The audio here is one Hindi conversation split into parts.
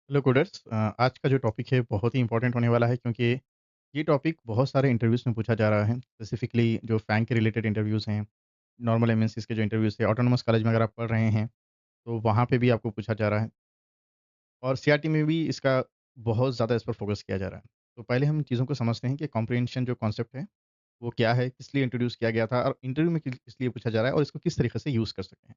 हेलो कोडर्स आज का जो टॉपिक है बहुत ही इंपॉर्टेंट होने वाला है क्योंकि ये टॉपिक बहुत सारे इंटरव्यूज़ में पूछा जा रहा है। स्पेसिफिकली जो फैंग के रिलेटेड इंटरव्यूज़ हैं, नॉर्मल एमएनसीज़ के जो इंटरव्यूज़ थे, ऑटोनोमस कॉलेज में अगर आप पढ़ रहे हैं, तो वहाँ पे भी आपको पूछा जा रहा है और सीआरटी में भी इसका बहुत ज़्यादा इस पर फोकस किया जा रहा है। तो पहले हम चीज़ों को समझते हैं कि कॉम्प्रिहेंशन जो कॉन्सेप्ट है, वो क्या है, किस लिए इंट्रोड्यूस किया गया था और इंटरव्यू में किस लिए पूछा जा रहा है और इसको किस तरीके से यूज़ कर सकते हैं।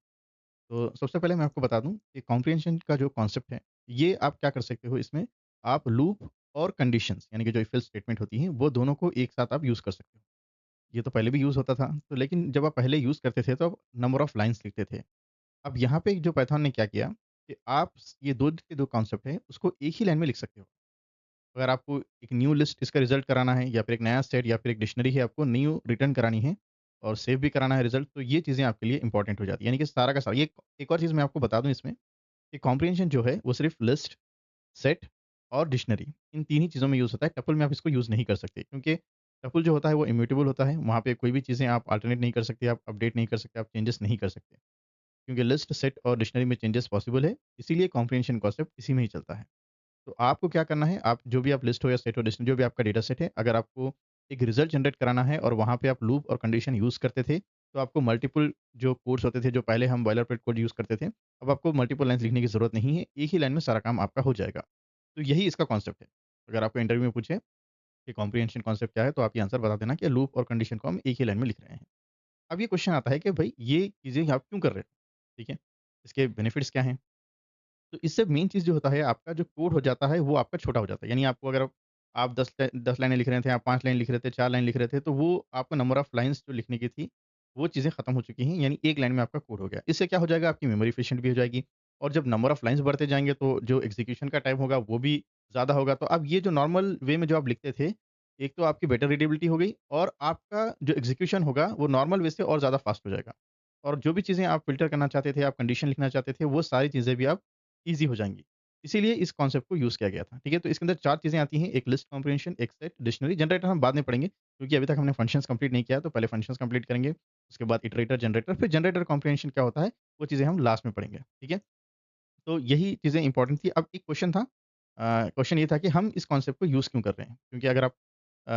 तो सबसे पहले मैं आपको बता दूँ कि कॉम्प्रिहेंशन का जो कॉन्सेप्ट है, ये आप क्या कर सकते हो इसमें, आप लूप और कंडीशंस यानी कि जो इफ एल्स स्टेटमेंट होती हैं, वो दोनों को एक साथ आप यूज़ कर सकते हो। ये तो पहले भी यूज़ होता था, तो लेकिन जब आप पहले यूज़ करते थे तो आप नंबर ऑफ लाइन्स लिखते थे। अब यहाँ पे जो पाइथन ने क्या किया कि आप ये 2 के 2 कॉन्सेप्ट हैं, उसको एक ही लाइन में लिख सकते हो। अगर आपको एक न्यू लिस्ट इसका रिज़ल्ट कराना है या फिर एक नया सेट या फिर एक डिक्शनरी है आपको न्यू रिटर्न करानी है और सेव भी कराना है रिज़ल्ट, तो ये चीज़ें आपके लिए इम्पोर्टेंट हो जाती है। यानी कि सारा का सारा ये एक और चीज़ मैं आपको बता दूँ इसमें कि कॉम्प्रिहेंशन जो है वो सिर्फ़ लिस्ट, सेट और डिक्शनरी इन 3 ही चीज़ों में यूज़ होता है। टपल में आप इसको यूज़ नहीं कर सकते क्योंकि टपल जो होता है वो इम्यूटेबल होता है। वहाँ पे कोई भी चीज़ें आप अल्टरनेट नहीं कर सकते, आप अपडेट नहीं कर सकते, आप चेंजेस नहीं कर सकते। क्योंकि लिस्ट, सेट और डिक्शनरी में चेंजेस पॉसिबल है, इसीलिए कॉम्प्रिहेंशन कॉन्सेप्ट इसी में ही चलता है। तो आपको क्या करना है, आप जो भी आप लिस्ट हो या सेट हो, डिक्शनरी जो भी आपका डेटा सेट है, अगर आपको एक रिज़ल्ट जनरेट कराना है और वहाँ पे आप लूप और कंडीशन यूज़ करते थे, तो आपको मल्टीपल जो कोड्स होते थे, जो पहले हम बॉयलरप्लेट कोड यूज़ करते थे, अब आपको मल्टीपल लाइन्स लिखने की ज़रूरत नहीं है, एक ही लाइन में सारा काम आपका हो जाएगा। तो यही इसका कॉन्सेप्ट है। अगर आपको इंटरव्यू में पूछे कि कॉम्प्रिहेंशन कॉन्सेप्ट क्या है, तो आप ये आंसर बता देना कि लूप और कंडीशन को हम एक ही लाइन में लिख रहे हैं। अब ये क्वेश्चन आता है कि भई ये चीज़ें आप क्यों कर रहे हो? ठीक है? इसके बेनिफिट्स क्या हैं? तो इससे मेन चीज़ जो होता है आपका जो कोड हो जाता है वो आपका छोटा हो जाता है। यानी आपको अगर आप 10 लाइनें लिख रहे थे, आप 5 लाइन लिख रहे थे, 4 लाइन लिख रहे थे, तो वो आपका नंबर ऑफ लाइन्स जो लिखने की थी, वो चीज़ें खत्म हो चुकी हैं, यानी एक लाइन में आपका कोड हो गया। इससे क्या हो जाएगा आपकी मेमोरी एफिशिएंट भी हो जाएगी और जब नंबर ऑफ लाइन्स बढ़ते जाएँगे तो जो एग्ज़ीक्यूशन का टाइम होगा वो भी ज़्यादा होगा। तो अब ये जो नॉर्मल वे में जो आप लिखते थे, एक तो आपकी बेटर रीडेबिलिटी हो गई और आपका जो एग्ज़ीक्यूशन होगा वो नॉर्मल वे से और ज़्यादा फ़ास्ट हो जाएगा। और जो भी चीज़ें आप फ़िल्टर करना चाहते थे, आप कंडीशन लिखना चाहते थे, वो सारी चीज़ें भी अब ईज़ी हो जाएँगी। इसीलिए इस कॉन्सेप्ट को यूज़ किया गया था, ठीक है? तो इसके अंदर 4 चीज़ें आती हैं, एक लिस्ट कॉम्प्रिहेंशन, एक सेट, डिक्शनरी, जनरेटर हम बाद में पढ़ेंगे, क्योंकि अभी तक हमने फंक्शंस कंप्लीट नहीं किया है, तो पहले फंक्शंस कंप्लीट करेंगे, उसके बाद इटरेटर, जनरेटर, फिर जनरेटर कॉम्प्रिहेंशन क्या होता है, वो चीज़ें हम लास्ट में पढ़ेंगे, ठीक है? तो यही चीज़ें इम्पोर्टेंट थी। अब एक क्वेश्चन था क्वेश्चन ये था कि हम इस कॉन्सेप्ट को यूज़ क्यों कर रहे हैं? क्योंकि अगर आप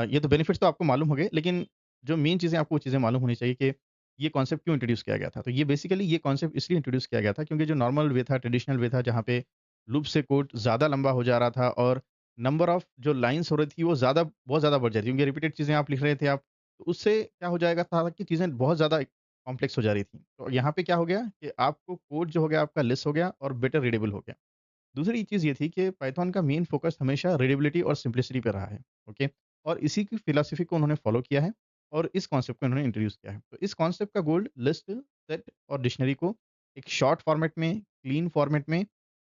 ये तो बेनिफिट्स तो आपको मालूम हो गए, लेकिन जो मेन चीज़ें आपको वो चीज़ें मालूम होनी चाहिए कि ये कॉन्सेप्ट क्यों इंट्रोड्यूस किया गया था। तो ये बेसिकली ये कॉन्सेप्ट इसलिए इंट्रोड्यूस किया गया था क्योंकि जो नॉर्मल वे था, ट्रेडिशनल वे था, जहाँ पे लूप से कोड ज़्यादा लंबा हो जा रहा था और नंबर ऑफ जो लाइन्स हो रही थी वो बहुत ज़्यादा बढ़ जा रही थी क्योंकि रिपीटेड चीज़ें आप लिख रहे थे आप, तो उससे क्या हो जाएगा था कि चीज़ें बहुत ज़्यादा कॉम्प्लेक्स हो जा रही थी। तो यहाँ पे क्या हो गया कि आपको कोड जो हो गया आपका लेस हो गया और बेटर रीडेबल हो गया। दूसरी चीज़ ये थी कि पाइथन का मेन फ़ोकस हमेशा रीडेबिलिटी और सिम्प्लिसिटी पे रहा है, ओके? और इसी की फिलॉसफी को उन्होंने फ़ॉलो किया है और इस कॉन्सेप्ट को उन्होंने इंट्रोड्यूस किया है। तो इस कॉन्सेप्ट का गोल लिस्ट, सेट और डिक्शनरी को एक शॉर्ट फॉर्मेट में, क्लीन फॉर्मेट में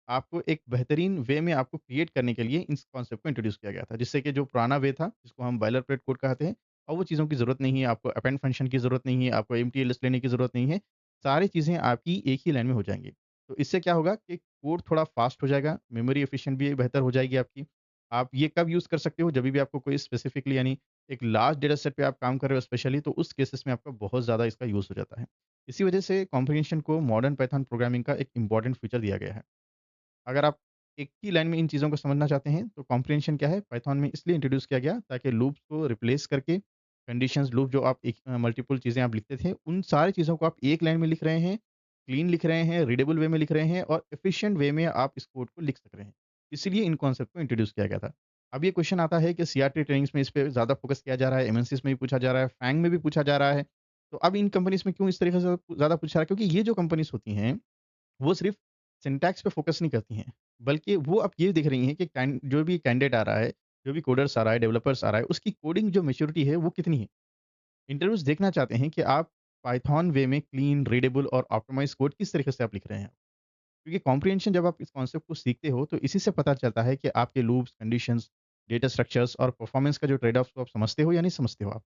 आपको एक बेहतरीन वे में आपको क्रिएट करने के लिए इस कॉन्सेप्ट को इंट्रोड्यूस किया गया था। जिससे कि जो पुराना वे था, जिसको हम बॉयलरप्लेट कोड कहते हैं, अब वो चीज़ों की ज़रूरत नहीं है, आपको अपेंड फंक्शन की ज़रूरत नहीं है, आपको एम्प्टी लिस्ट लेने की ज़रूरत नहीं है। सारी चीज़ें आपकी एक ही लाइन में हो जाएँगी। तो इससे क्या होगा कि कोड थोड़ा फ़ास्ट हो जाएगा, मेमोरी एफिशिएंट भी बेहतर हो जाएगी आपकी। आप ये कब यूज़ कर सकते हो, जभी भी आपको कोई स्पेसिफिकली यानी एक लार्ज डेटा सेट पे आप काम कर रहे हो स्पेशली, तो उस केसेस में आपका बहुत ज़्यादा इसका यूज़ हो जाता है। इसी वजह से कॉम्प्रिहेंशन को मॉडर्न पाइथन प्रोग्रामिंग का एक इम्पोर्टेंट फीचर दिया गया है। अगर आप एक ही लाइन में इन चीज़ों को समझना चाहते हैं, तो कॉम्प्रिहेंशन क्या है, पाइथन में इसलिए इंट्रोड्यूस किया गया ताकि लूप्स को रिप्लेस करके कंडीशंस लूप जो आप मल्टीपल चीज़ें आप लिखते थे, उन सारी चीज़ों को आप एक लाइन में लिख रहे हैं, क्लीन लिख रहे हैं, रीडेबल वे में लिख रहे हैं और एफिशिएंट वे में आप इस कोड को लिख सक रहे हैं। इसीलिए इन कॉन्सेप्ट को इंट्रोड्यूस किया गया था। अब ये क्वेश्चन आता है कि सीआरटी ट्रेनिंग्स में इस पे ज़्यादा फोकस किया जा रहा है, एमएनसीज़ में भी पूछा जा रहा है, फैंग में भी पूछा जा रहा है। तो अब इन कंपनीज़ में क्यों इस तरीके से ज़्यादा पूछा जा रहा है? क्योंकि ये जो कंपनीज़ होती हैं वो सिर्फ़ सिंटैक्स पे फ़ोकस नहीं करती हैं, बल्कि वो अब ये देख रही हैं कि जो भी कैंडिडेट आ रहा है, जो भी कोडर्स आ रहा है, डेवलपर्स आ रहा है, उसकी कोडिंग जो मैच्योरिटी है, वो कितनी है। इंटरव्यूज़ देखना चाहते हैं कि आप पाइथन वे में क्लीन, रीडेबल और ऑप्टिमाइज़ कोड किस तरीके से आप लिख रहे हैं। क्योंकि कॉम्प्रिहेंशन जब आप इस कॉन्सेप्ट को सीखते हो, तो इसी से पता चलता है कि आपके लूप्स, कंडीशंस, डेटा स्ट्रक्चर्स और परफॉर्मेंस का जो ट्रेड ऑफ्स को आप समझते हो या नहीं समझते हो आप।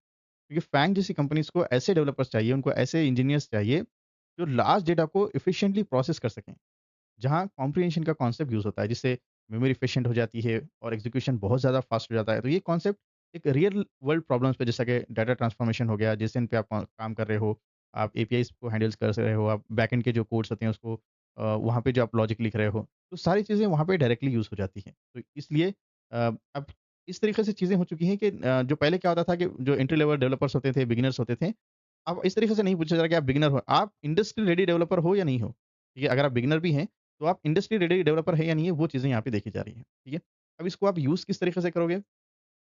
क्योंकि फैंग जैसी कंपनीज़ को ऐसे डेवलपर्स चाहिए, उनको ऐसे इंजीनियर्स चाहिए, जो लार्ज डेटा को एफिशिएंटली प्रोसेस कर सकें। जहाँ कॉम्प्रिहेंशन का कॉन्सेप्ट यूज़ होता है, जिससे मेमोरी एफिशिएंट हो जाती है और एग्ज़ीक्यूशन बहुत ज़्यादा फ़ास्ट हो जाता है। तो ये कॉन्सेप्ट एक रियल वर्ल्ड प्रॉब्लम्स पे जैसा कि डाटा ट्रांसफ़ॉर्मेशन हो गया, जिस पे आप काम कर रहे हो, आप एपीआईज़ को हैंडल्स कर रहे हो, आप बैकएंड के जो कोड्स होते हैं उसको वहाँ पे जो आप लॉजिक लिख रहे हो। तो सारी चीज़ें वहाँ पे डायरेक्टली यूज़ हो जाती हैं। तो इसलिए अब इस तरीके से चीज़ें हो चुकी हैं कि जो पहले क्या होता था कि जो एंट्री लेवल डेवलपर्स होते थे, बिगिनर्स होते थे, अब इस तरीके से नहीं पूछा जा रहा कि आप बिगिनर हो, आप इंडस्ट्री रेडी डेवलपर हो या नहीं हो? ठीक है, अगर आप बिगिनर भी हैं, तो आप इंडस्ट्री रेडी डेवलपर है या नहीं है, वो चीज़ें यहाँ पे देखी जा रही हैं। ठीक है? अब इसको आप यूज़ किस तरीके से करोगे?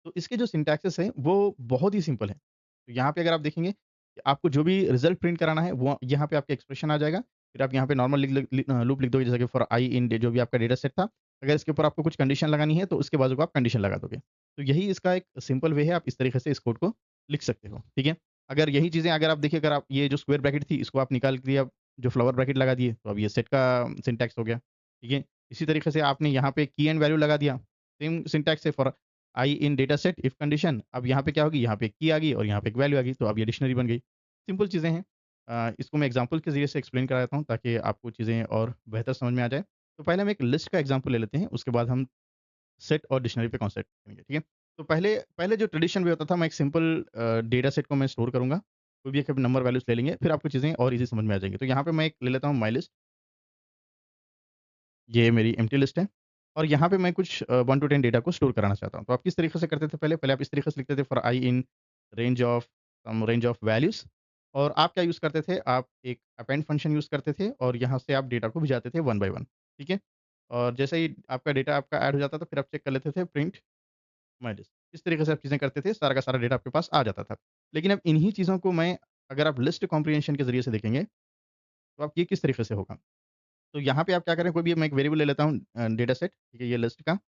तो इसके जो सिंटैक्सेस हैं, वो बहुत ही सिंपल है। तो यहाँ पे अगर आप देखेंगे कि आपको जो भी रिज़ल्ट प्रिंट कराना है, वो यहाँ पे आपका एक्सप्रेशन आ जाएगा। फिर आप यहाँ पे नॉर्मल लूप लिख दोगे जैसे कि फॉर आई इन जो भी आपका डेटा सेट था। अगर इसके ऊपर आपको कुछ कंडीशन लगानी है, तो उसके बाजू को आप कंडीशन लगा दोगे। तो यही इसका एक सिंपल वे है, आप इस तरीके से इस कोड को लिख सकते हो। ठीक है? अगर यही चीज़ें अगर आप देखिए, अगर आप ये जो स्क्वायर ब्रैकेट थी, इसको आप निकाल के आप जो फ्लावर ब्रैकेट लगा दिए, तो अब ये सेट का सिंटैक्स हो गया। ठीक है? इसी तरीके से आपने यहाँ पे की एंड वैल्यू लगा दिया। सेम सिंटैक्स है for I in data set if condition. अब यहाँ पे क्या होगी, यहाँ पे एक की आ गई और यहाँ पे एक वैल्यू आ गई, तो अब ये डिक्शनरी बन गई। सिंपल चीज़ें हैं। इसको मैं एग्ज़ाम्पल के ज़रिए से एक्सप्लेन करा देता हूँ ताकि आपको चीज़ें और बेहतर समझ में आ जाए। तो पहले हम एक लिस्ट का एग्ज़ाम्पल ले लेते हैं, उसके बाद हम सेट और डिक्शनरी पे कॉन्सेंट्रेट करेंगे, ठीक है? तो पहले पहले जो ट्रेडिशन वे होता था, मैं एक सिंपल डेटा सेट को मैं स्टोर करूँगा, कोई भी एक नंबर वैल्यूज़ ले लेंगे, फिर आपको चीज़ें और ईज़ी समझ में आ जाएँगी। तो यहाँ पे मैं एक ले लेता हूँ माय लिस्ट, ये मेरी एम्प्टी लिस्ट है और यहाँ पे मैं कुछ 1 टू 10 डेटा को स्टोर कराना चाहता हूँ। तो आप किस तरीके से करते थे पहले? पहले आप इस तरीके से लिखते थे for I in range of values और आप क्या यूज़ करते थे? आप एक अपेंड फंक्शन यूज़ करते थे और यहाँ से आप डेटा को भिजाते थे वन बाय वन, ठीक है? और जैसे ही आपका डेटा आपका ऐड हो जाता था, फिर आप चेक कर लेते थे प्रिंट माय लिस्ट। इस तरीके से आप चीज़ें करते थे, सारा का सारा डेटा आपके पास आ जाता था। लेकिन अब इन्हीं चीज़ों को मैं अगर आप लिस्ट कॉम्प्रिहेंशन के ज़रिए से देखेंगे, तो आप ये किस तरीके से होगा? तो यहाँ पे आप क्या करें, कोई भी मैं एक वेरिएबल ले लेता हूँ डेटा सेट, ठीक है, ये लिस्ट का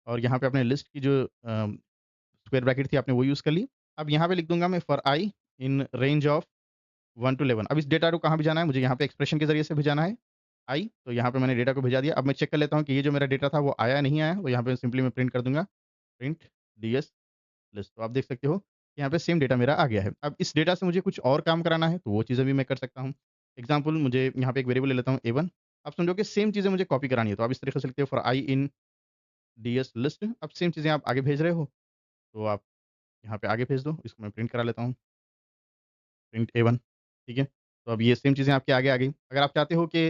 और यहाँ पे आपने लिस्ट की जो स्क्वायर ब्रैकेट थी आपने वो यूज़ कर ली। अब यहाँ पे लिख दूँगा मैं for I in range of 1 to 11। अब इस डेटा को कहाँ भिजाना है? मुझे यहाँ पे एक्सप्रेशन के ज़रिए से भिजाना है, आई, तो यहाँ पे मैंने डेटा को भिजा दिया। अब मैं चेक कर लेता हूँ कि ये जो मेरा डेटा था वो आया या नहीं आया? तो यहाँ पे सिंपली मैं प्रिंट कर दूँगा, प्रिंट डीएस लिस्ट। तो आप देख सकते हो, यहाँ पे सेम डेटा मेरा आ गया है। अब इस डेटा से मुझे कुछ और काम कराना है, तो वो चीज़ें भी मैं कर सकता हूँ। एग्ज़ाम्पल मुझे यहाँ पे एक वेरिएबल ले लेता हूँ A1। आप समझो कि सेम चीज़ें मुझे कॉपी करानी है, तो आप इस तरीके से लिखते हो for I in DS list. अब सेम चीज़ें आप आगे भेज रहे हो, तो आप यहाँ पे आगे भेज दो। इसको मैं प्रिंट करा लेता हूँ, प्रिंट A1, ठीक है? तो अब ये सेम चीज़ें आपके आगे आ गई। अगर आप चाहते हो कि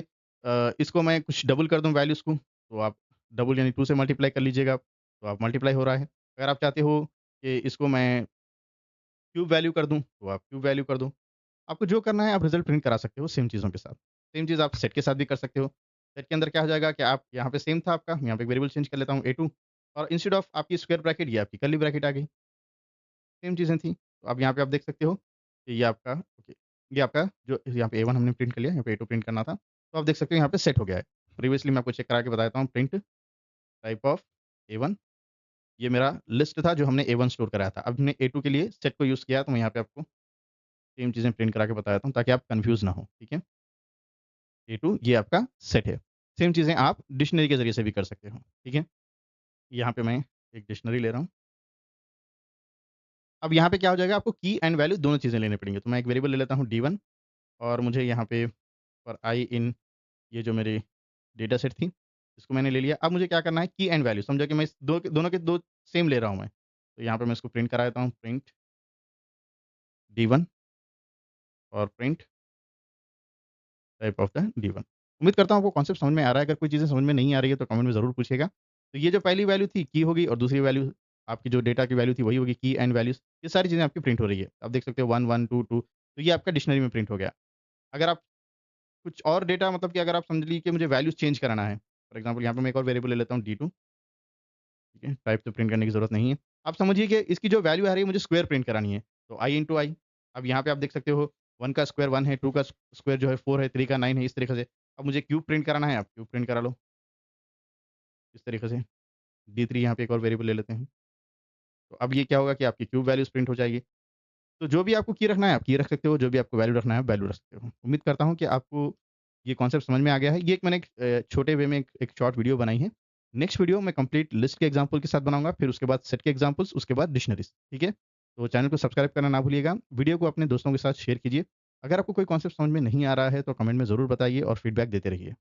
इसको मैं कुछ डबल कर दूँ वैल्यूज़ को, तो आप डबल यानी 2 से मल्टीप्लाई कर लीजिएगा, तो आप मल्टीप्लाई हो रहा है। अगर आप चाहते हो कि इसको मैं क्यूब वैल्यू कर दूँ, तो आप क्यूब वैल्यू कर दो। आपको जो करना है आप रिज़ल्ट प्रिंट करा सकते हो सेम चीज़ों के साथ। सेम चीज़ आप सेट के साथ भी कर सकते हो। सेट के अंदर क्या हो जाएगा कि आप यहाँ पे सेम था आपका, यहाँ पे एक वेरिएबल चेंज कर लेता हूँ A2 और इंस्टेड ऑफ आपकी स्क्वायर ब्रैकेट ये आपकी कर्ली ब्रैकेट आ गई। सेम चीज़ें थी। तो अब यहाँ पे आप देख सकते हो कि ये आपका ओके, ये आपका जो यहाँ पे A1 हमने प्रिंट कर लिया, यहाँ पे A2 प्रिंट करना था। तो आप देख सकते हो यहाँ पे सेट हो गया है। प्रीवियसली मैं आपको चेक करा के बता देता हूँ, प्रिंट टाइप ऑफ A1, ये मेरा लिस्ट था जो हमने A1 स्टोर कराया था। अब हमने A2 के लिए सेट को यूज़ किया, तो मैं यहाँ पे आपको सेम चीज़ें प्रिंट करा के बता देता हूँ ताकि आप कन्फ्यूज़ ना हो, ठीक है? A2 ये आपका सेट है। सेम चीज़ें आप डिक्शनरी के ज़रिए से भी कर सकते हो, ठीक है? यहाँ पे मैं एक डिक्शनरी ले रहा हूँ। अब यहाँ पे क्या हो जाएगा, आपको की एंड वैल्यू दोनों चीज़ें लेनी पड़ेंगी। तो मैं एक वेरिएबल ले लेता हूँ D1 और मुझे यहाँ पे फॉर आई इन ये जो मेरी डेटा सेट थी, इसको मैंने ले लिया। अब मुझे क्या करना है, की एंड वैल्यू समझा कि मैं इस दोनों के 2 सेम ले रहा हूँ मैं। तो यहाँ पे मैं इसको प्रिंट करा देता हूँ, प्रिंट D1 और print type of the D1। उम्मीद करता हूँ आपको कॉन्सेप्ट समझ में आ रहा है। अगर कोई चीज़ें समझ में नहीं आ रही है तो कमेंट में ज़रूर पूछिएगा। तो ये जो पहली वैल्यू थी की होगी और दूसरी वैल्यू आपकी जो डेटा की वैल्यू थी वही होगी की एंड वैल्यूज़। ये सारी चीज़ें आपकी प्रिंट हो रही है। आप देख सकते हो 1, 1, 2, 2, तो ये आपका डिक्शनरी में प्रिंट हो गया। अगर आप कुछ और डेटा मतलब कि अगर आप समझ लीजिए कि मुझे वैल्यूज़ चेंज कराना है, फॉर एग्ज़ाम्पल यहाँ पे मैं एक और वेरिएबल ले लेता हूँ D2, ठीक है? टाइप तो प्रिंट करने की ज़रूरत नहीं है। आप समझिए कि इसकी जो वैल्यू आ रही है मुझे स्क्वायर प्रिंट करानी है, तो i इंटू आई। अब यहाँ पे आप देख सकते हो 1 का स्क्वायर 1 है, 2 का स्क्वायर जो है 4 है, 3 का 9 है, इस तरीके से। अब मुझे क्यूब प्रिंट कराना है, आप क्यूब प्रिंट करा लो, इस तरीके से। D3 यहाँ पे एक और वेरिएबल ले लेते हैं। तो अब ये क्या होगा कि आपकी क्यूब वैल्यूज़ प्रिंट हो जाएगी। तो जो भी आपको की रखना है, आप की रख सकते हो, जो भी आपको वैल्यू रखना है, वैल्यू रख सकते हो। उम्मीद करता हूँ कि आपको ये कॉन्सेप्ट समझ में आ गया है। ये एक मैंने छोटे वे में एक शॉर्ट वीडियो बनाई है। नेक्स्ट वीडियो मैं कंप्लीट लिस्ट के एग्ज़ाम्पल के साथ बनाऊँगा, फिर उसके बाद सेट के एग्ज़ाम्पल्स, उसके बाद डिक्शनरीज़, ठीक है? तो चैनल को सब्सक्राइब करना ना भूलिएगा। वीडियो को अपने दोस्तों के साथ शेयर कीजिए। अगर आपको कोई कॉन्सेप्ट समझ में नहीं आ रहा है, तो कमेंट में ज़रूर बताइए और फीडबैक देते रहिए।